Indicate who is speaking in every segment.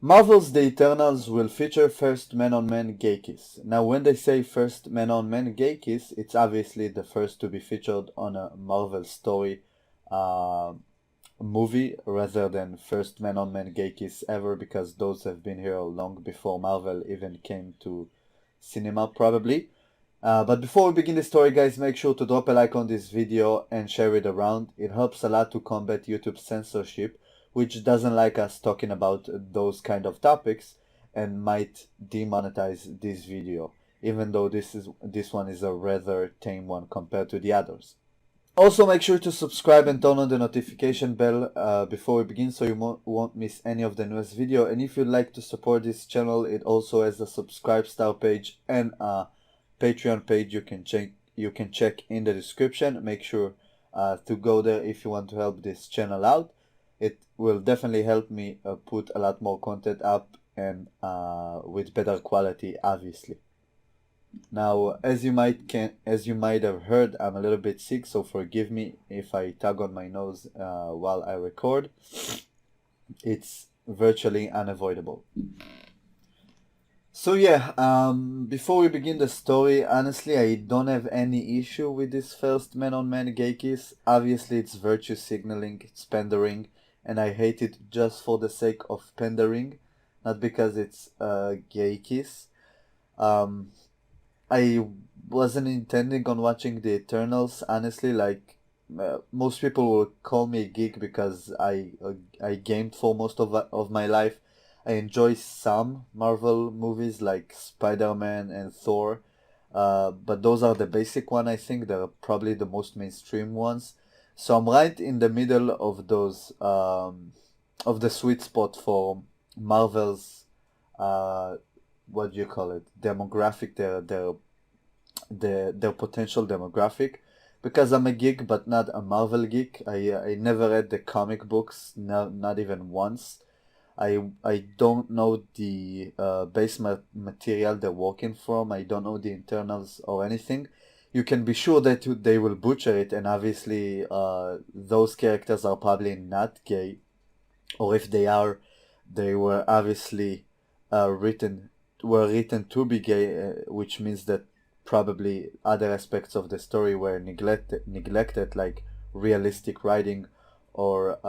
Speaker 1: Marvel's The Eternals will feature first man-on-man gay kiss. Now, when they say first man-on-man gay kiss, it's obviously the first to be featured on a Marvel story uh, movie rather than first man-on-man gay kiss ever, because those have been here long before Marvel even came to cinema, probably. But before we begin the story, guys, make sure to drop a like on this video and share it around. It helps a lot to combat YouTube censorship, which doesn't like us talking about those kind of topics and might demonetize this video, even though this one is a rather tame one compared to the others. Also, make sure to subscribe and turn on the notification bell before we begin so you won't miss any of the newest video. And if you'd like to support this channel, it also has a subscribe star page and a Patreon page you can check in the description. Make sure to go there if you want to help this channel out. It will definitely help me put a lot more content up and with better quality, obviously. Now, as you might have heard, I'm a little bit sick, so forgive me if I tug on my nose while I record. It's virtually unavoidable. So yeah, before we begin the story, honestly, I don't have any issue with this first man-on-man gay kiss. Obviously, it's virtue signaling, it's pandering, and I hate it just for the sake of pandering, not because it's a gay kiss. I wasn't intending on watching the Eternals, honestly. Like most people will call me a geek because I gamed for most of my life. I enjoy some Marvel movies like Spider-Man and Thor, but those are the basic one. I think they're probably the most mainstream ones. So I'm right in the middle of those of the sweet spot for Marvel's what do you call it, demographic, their potential demographic, because I'm a geek but not a Marvel geek. I never read the comic books, not even once. I don't know the base material they're working from. I don't know the internals or anything. You can be sure that they will butcher it, and obviously those characters are probably not gay, or if they are, they were obviously written to be gay, which means that probably other aspects of the story were neglected, like realistic writing or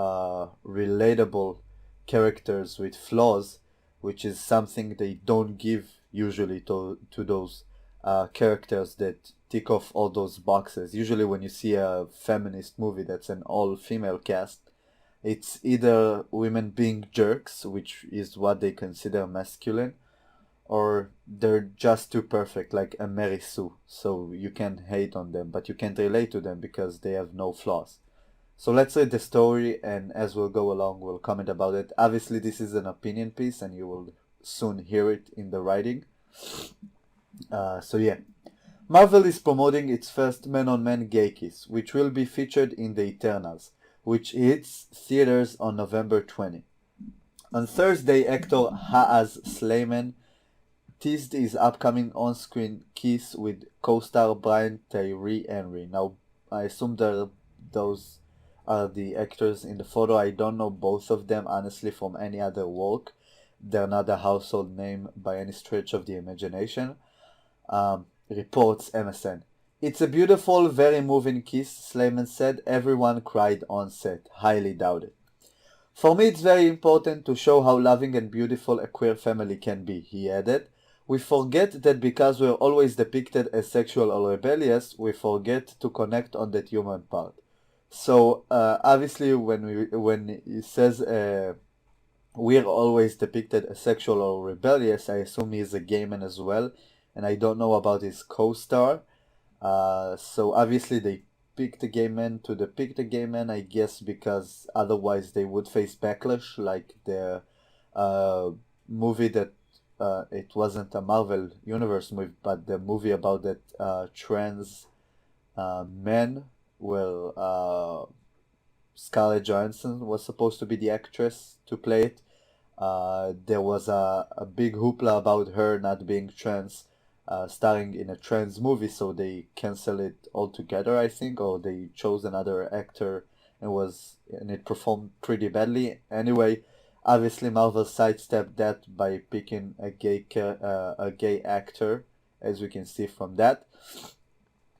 Speaker 1: relatable characters with flaws, which is something they don't give usually to those characters that tick off all those boxes. Usually when you see a feminist movie that's an all-female cast, it's either women being jerks, which is what they consider masculine, or they're just too perfect, like a Mary Sue. So you can hate on them, but you can't relate to them because they have no flaws. So let's read the story, and as we'll go along, we'll comment about it. Obviously, this is an opinion piece, and you will soon hear it in the writing. So yeah. Marvel is promoting its first man-on-man gay kiss, which will be featured in The Eternals, which hits theaters on November 20. On Thursday, actor Haaz Sleiman teased his upcoming on-screen kiss with co-star Brian Tyree Henry. Now, I assume those are the actors in the photo. I don't know both of them, honestly, from any other work. They're not a household name by any stretch of the imagination. Reports MSN. It's a beautiful, very moving kiss, Sleiman said. Everyone cried on set. Highly doubt it. For me, it's very important to show how loving and beautiful a queer family can be, he added. We forget that because we're always depicted as sexual or rebellious, we forget to connect on that human part. So obviously, when he says we're always depicted as sexual or rebellious, I assume he's a gay man as well, and I don't know about his co-star. So obviously they picked a gay man to depict a gay man, I guess, because otherwise they would face backlash, like the movie that it wasn't a Marvel Universe movie, but the movie about that trans men, where Scarlett Johansson was supposed to be the actress to play it. There was a big hoopla about her not being trans, starring in a trans movie, so they canceled it altogether, I think, or they chose another actor, and it performed pretty badly. Anyway, Obviously, Marvel sidestepped that by picking a gay actor, as we can see from that.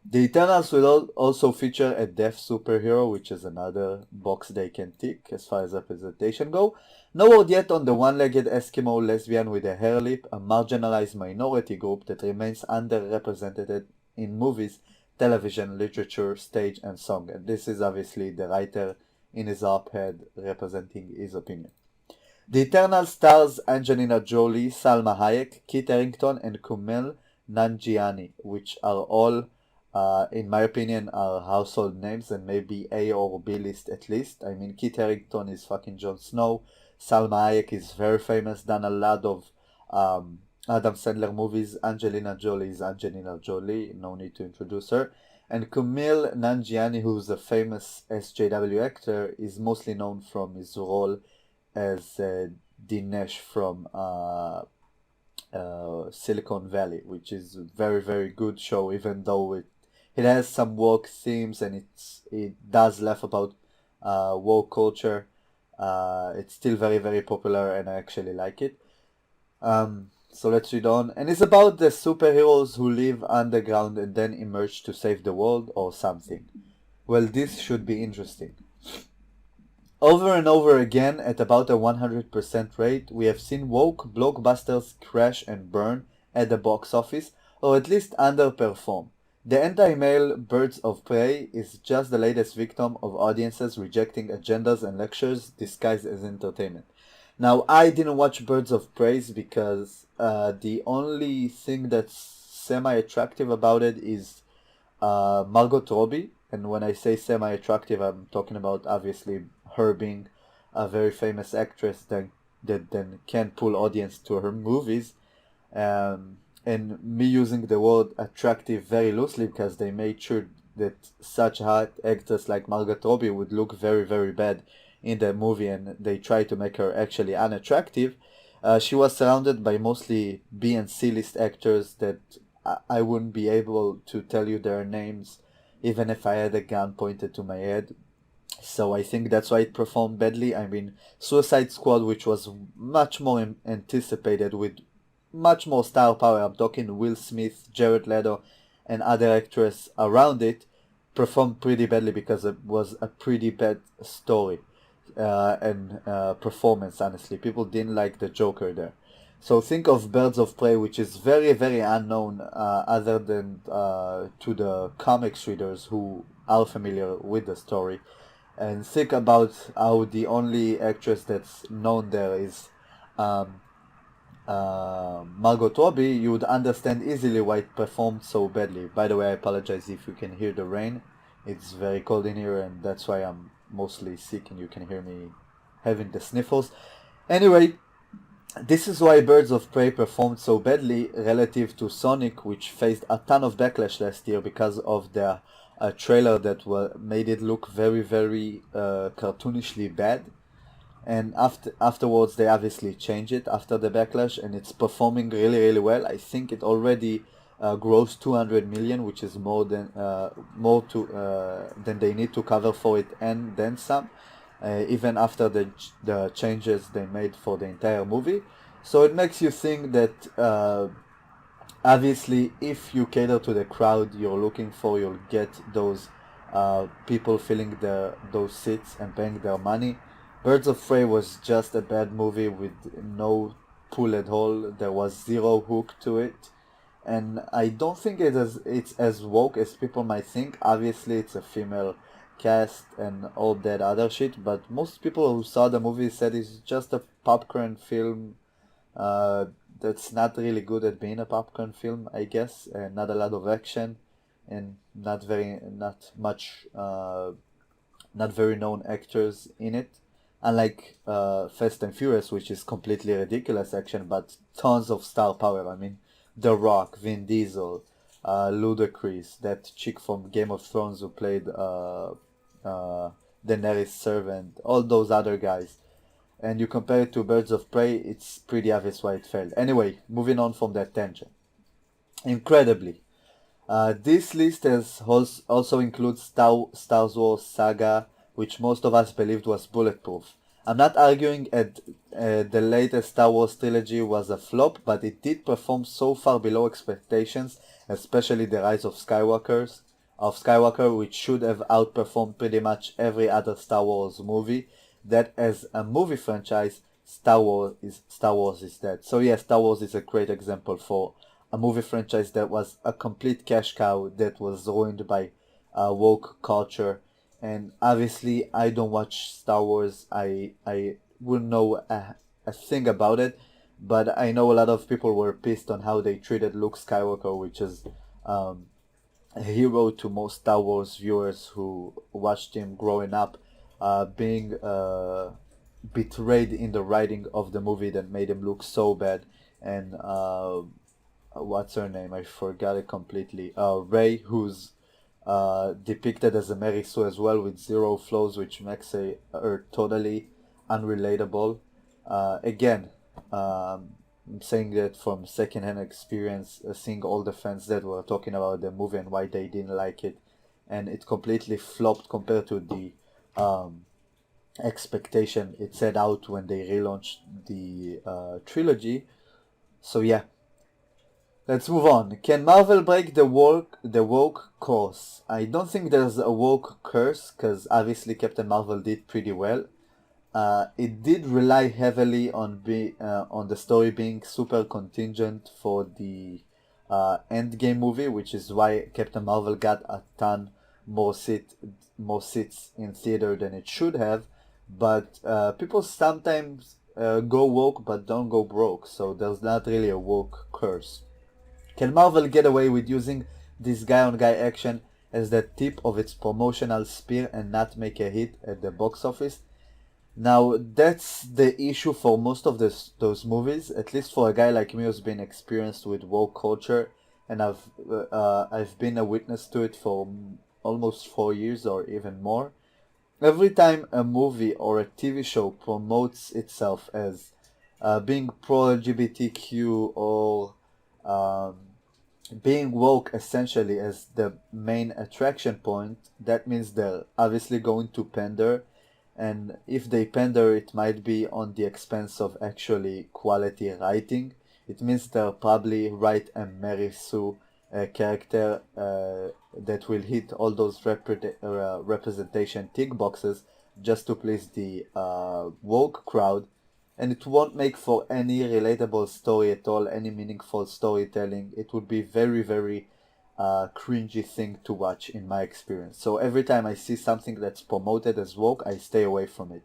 Speaker 1: The Eternals will also feature a deaf superhero, which is another box they can tick as far as representation go. No word yet on the one-legged Eskimo lesbian with a hair lip, a marginalized minority group that remains underrepresented in movies, television, literature, stage, and song. And this is obviously the writer in his op-ed representing his opinion. The Eternal stars Angelina Jolie, Salma Hayek, Kit Harington, and Kumail Nanjiani, which are all, in my opinion, are household names and maybe A or B list at least. I mean, Kit Harington is fucking Jon Snow. Salma Hayek is very famous, done a lot of Adam Sandler movies. Angelina Jolie is Angelina Jolie, no need to introduce her. And Kumail Nanjiani, who's a famous SJW actor, is mostly known from his role as Dinesh from Silicon Valley, which is a very very good show. Even though it has some woke themes and it does laugh about woke culture, it's still very very popular and I actually like it. So let's read on. And it's about the superheroes who live underground and then emerge to save the world or something. Well, this should be interesting. Over and over again, at about a 100% rate, we have seen woke blockbusters crash and burn at the box office, or at least underperform. The anti-male Birds of Prey is just the latest victim of audiences rejecting agendas and lectures disguised as entertainment. Now, I didn't watch Birds of Prey because the only thing that's semi-attractive about it is Margot Robbie. And when I say semi-attractive, I'm talking about obviously her being a very famous actress that then can pull audience to her movies. And me using the word attractive very loosely because they made sure that such hot actors like Margot Robbie would look very, very bad in the movie and they tried to make her actually unattractive. She was surrounded by mostly B and C list actors that I wouldn't be able to tell you their names even if I had a gun pointed to my head. So I think that's why it performed badly. I mean, Suicide Squad, which was much more anticipated with much more star power, I'm talking Will Smith, Jared Leto, and other actors around it, performed pretty badly because it was a pretty bad story and performance, honestly. People didn't like the Joker there. So think of Birds of Prey, which is very, very unknown other than to the comics readers who are familiar with the story. And think about how the only actress that's known there is Margot Robbie. You would understand easily why it performed so badly. By the way, I apologize if you can hear the rain. It's very cold in here and that's why I'm mostly sick and you can hear me having the sniffles. Anyway, this is why Birds of Prey performed so badly relative to Sonic, which faced a ton of backlash last year because of the trailer that made it look very, very cartoonishly bad. And afterwards, they obviously changed it after the backlash, and it's performing really, really well. I think it already grossed 200 million, which is more than than they need to cover for it, and then some. Even after the changes they made for the entire movie. So it makes you think that obviously if you cater to the crowd you're looking for, you'll get those people filling those seats and paying their money. Birds of Prey was just a bad movie with no pull at all. There was zero hook to it. And I don't think it's as woke as people might think. Obviously it's a female cast and all that other shit, but most people who saw the movie said it's just a popcorn film that's not really good at being a popcorn film, I guess, and not a lot of action and not very known actors in it. Unlike Fast and Furious, which is completely ridiculous action, but tons of star power. I mean, The Rock, Vin Diesel, Ludacris, that chick from Game of Thrones who played Daenerys' servant, all those other guys. And you compare it to Birds of Prey, it's pretty obvious why it failed. Anyway, moving on from that tangent. Incredibly, this list also includes Star Wars Saga, which most of us believed was bulletproof. I'm not arguing at the latest Star Wars trilogy was a flop, but it did perform so far below expectations, especially the Rise of Skywalker, which should have outperformed pretty much every other Star Wars movie. That as a movie franchise, Star Wars is dead. So yeah, Star Wars is a great example for a movie franchise that was a complete cash cow that was ruined by woke culture. And obviously, I don't watch Star Wars. I wouldn't know a thing about it, but I know a lot of people were pissed on how they treated Luke Skywalker, which is um, a hero to most Star Wars viewers who watched him growing up, being betrayed in the writing of the movie that made him look so bad. And what's her name? I forgot it completely. Ray, who's depicted as a Mary Sue as well, with zero flaws, which makes her totally unrelatable. Again, I'm saying that from secondhand experience, seeing all the fans that were talking about the movie and why they didn't like it, and it completely flopped compared to the expectation it set out when they relaunched the trilogy. So yeah, let's move on. Can Marvel break the woke course? I don't think there's a woke curse, because obviously Captain Marvel did pretty well. It did rely heavily on the story being super contingent for the Endgame movie, which is why Captain Marvel got a ton more seat more seats in theater than it should have. But people sometimes go woke but don't go broke, so there's not really a woke curse. Can Marvel get away with using this guy on guy action as the tip of its promotional spear and not make a hit at the box office? Now, that's the issue for most of those movies, at least for a guy like me who's been experienced with woke culture, and I've been a witness to it for almost 4 years or even more. Every time a movie or a TV show promotes itself as being pro LGBTQ or um, being woke essentially as the main attraction point, that means they're obviously going to pander. And if they pander, it might be on the expense of actually quality writing. It means they'll probably write a Mary Sue character that will hit all those representation tick boxes just to please the woke crowd, and it won't make for any relatable story at all, any meaningful storytelling. It would be very, very cringy thing to watch in my experience. So every time I see something that's promoted as woke, I stay away from it.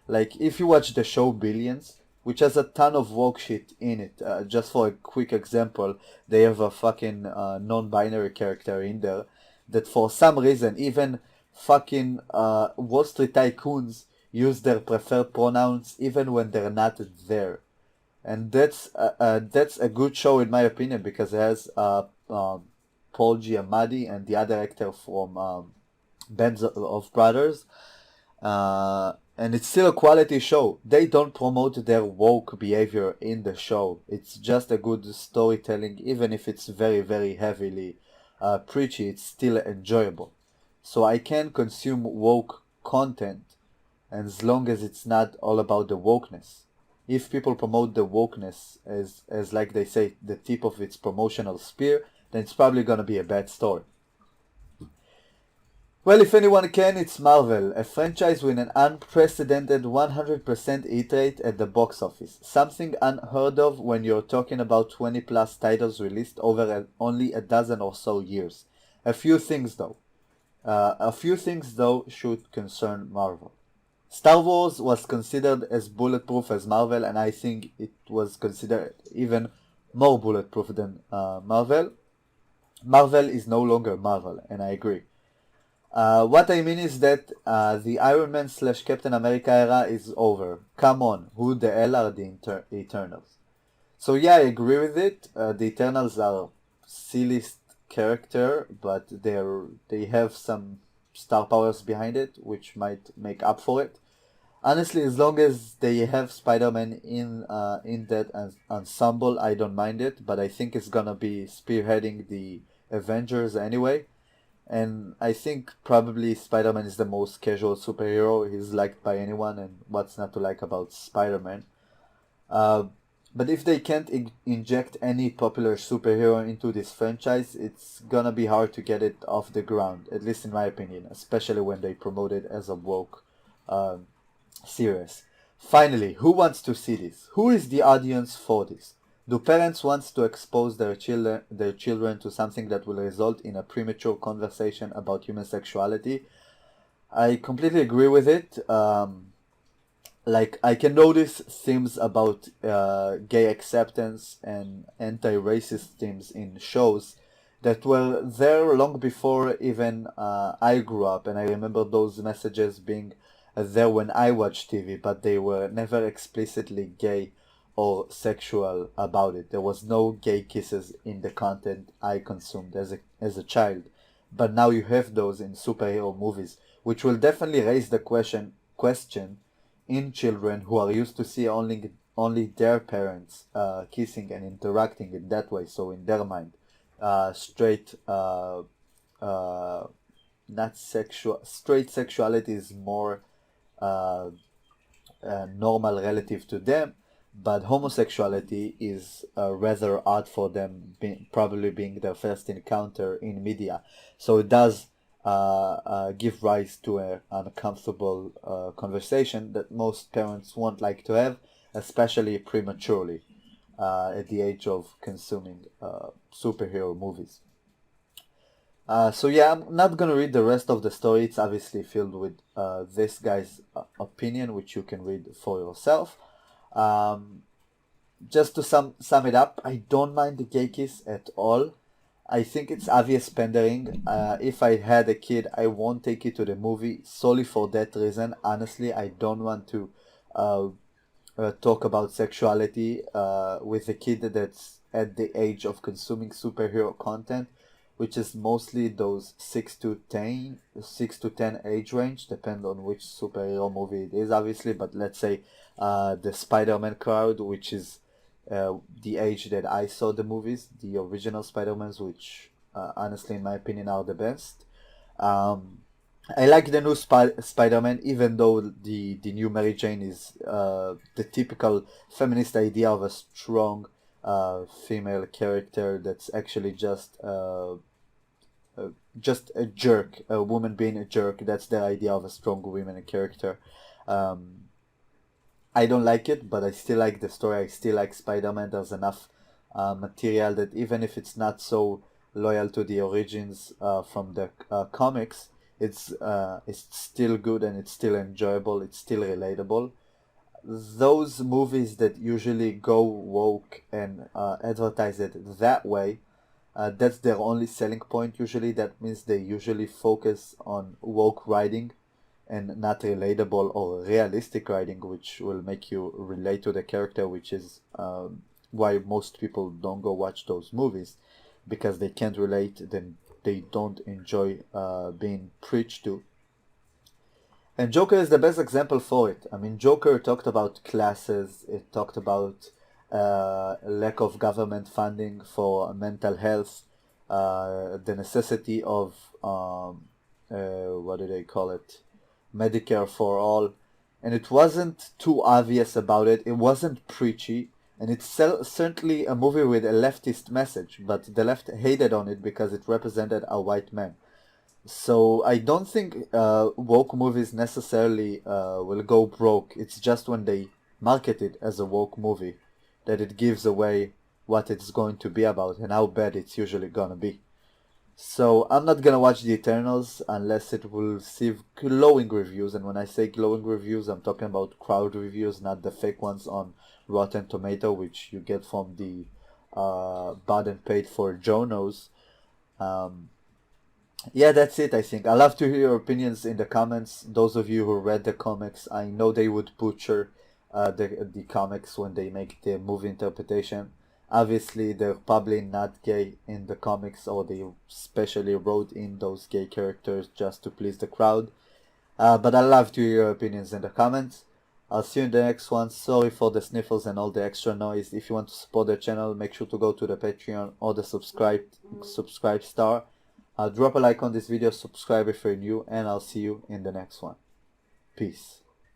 Speaker 1: Like if you watch the show Billions, which has a ton of woke shit in it. Just for a quick example, they have a fucking non-binary character in there that for some reason even fucking Wall Street tycoons use their preferred pronouns even when they're not there. And that's a good show in my opinion, because it has Paul Giamatti and the other actor from Bands of Brothers, and it's still a quality show. They don't promote their woke behavior in the show. It's just a good storytelling, even if it's very, very heavily preachy. It's still enjoyable. So I can consume woke content as long as it's not all about the wokeness. If people promote the wokeness as like they say, the tip of its promotional spear, then it's probably gonna be a bad story. Well, if anyone can, it's Marvel, a franchise with an unprecedented 100% hit rate at the box office. Something unheard of when you're talking about 20 plus titles released over only a dozen or so years. A few things though should concern Marvel. Star Wars was considered as bulletproof as Marvel, and I think it was considered even more bulletproof than Marvel. Marvel is no longer Marvel, and I agree. What I mean is that the Iron Man slash Captain America era is over. Come on, who the hell are the Eternals? So yeah, I agree with it. The Eternals are silliest character, but they have some star powers behind it, which might make up for it. Honestly, as long as they have Spider-Man in that ensemble, I don't mind it. But I think it's gonna be spearheading the Avengers anyway. And I think probably Spider-Man is the most casual superhero. He's liked by anyone, and what's not to like about Spider-Man? Uh, but if they can't inject any popular superhero into this franchise, it's gonna be hard to get it off the ground, at least in my opinion, especially when they promote it as a woke um, series. Finally, who wants to see this? Who is the audience for this? Do parents want to expose their children to something that will result in a premature conversation about human sexuality? I completely agree with it. Like I can notice themes about gay acceptance and anti-racist themes in shows that were there long before even I grew up, and I remember those messages being there when I watched TV, but they were never explicitly gay or sexual about it. There was no gay kisses in the content I consumed as a child, but now you have those in superhero movies, which will definitely raise the question in children who are used to see only their parents kissing and interacting in that way. So in their mind, straight uh, not sexual straight sexuality is more uh, normal relative to them, but homosexuality is rather odd for them, probably being their first encounter in media. So it does give rise to an uncomfortable conversation that most parents won't like to have, especially prematurely at the age of consuming superhero movies. So yeah, I'm not gonna read the rest of the story. It's obviously filled with this guy's opinion, which you can read for yourself. Um, just to sum it up, I don't mind the gay kiss at all. I think it's obvious pandering. If I had a kid, I won't take it to the movie solely for that reason. Honestly, I don't want to uh, talk about sexuality with a kid that's at the age of consuming superhero content, which is mostly those 6 to 10 age range, depend on which superhero movie it is, obviously. But let's say the Spider-Man crowd, which is the age that I saw the movies, the original Spider-Mans, which honestly, in my opinion, are the best. Um, I like the new Spider-Man, even though the new Mary Jane is the typical feminist idea of a strong female character that's actually just a jerk, a woman being a jerk. That's the idea of a strong women character. Um, I don't like it, but I still like the story. I still like Spider-Man. There's enough material that even if it's not so loyal to the origins from the comics, it's still good and it's still enjoyable. It's still relatable. Those movies that usually go woke and advertise it that way, that's their only selling point. Usually, that means they usually focus on woke writing and not relatable or realistic writing, which will make you relate to the character, which is why most people don't go watch those movies because they can't relate, then they don't enjoy being preached to. And Joker is the best example for it. I mean, Joker talked about classes, it talked about lack of government funding for mental health, the necessity of, what do they call it? Medicare for all. And it wasn't too obvious about it, it wasn't preachy, and it's certainly a movie with a leftist message, but the left hated on it because it represented a white man. So I don't think woke movies necessarily will go broke. It's just when they market it as a woke movie that it gives away what it's going to be about and how bad it's usually gonna be. So I'm not gonna watch the Eternals unless it will receive glowing reviews. And when I say glowing reviews, I'm talking about crowd reviews, not the fake ones on Rotten Tomato, which you get from the bought and paid for journos. Um, yeah, that's it, I think. I love to hear your opinions in the comments. Those of you who read the comics, I know they would butcher the comics when they make the movie interpretation. Obviously, they're probably not gay in the comics, or they specially wrote in those gay characters just to please the crowd. But I love to hear your opinions in the comments. I'll see you in the next one. Sorry for the sniffles and all the extra noise. If you want to support the channel, make sure to go to the Patreon or the subscribe star. Drop a like on this video, subscribe if you're new, and I'll see you in the next one. Peace.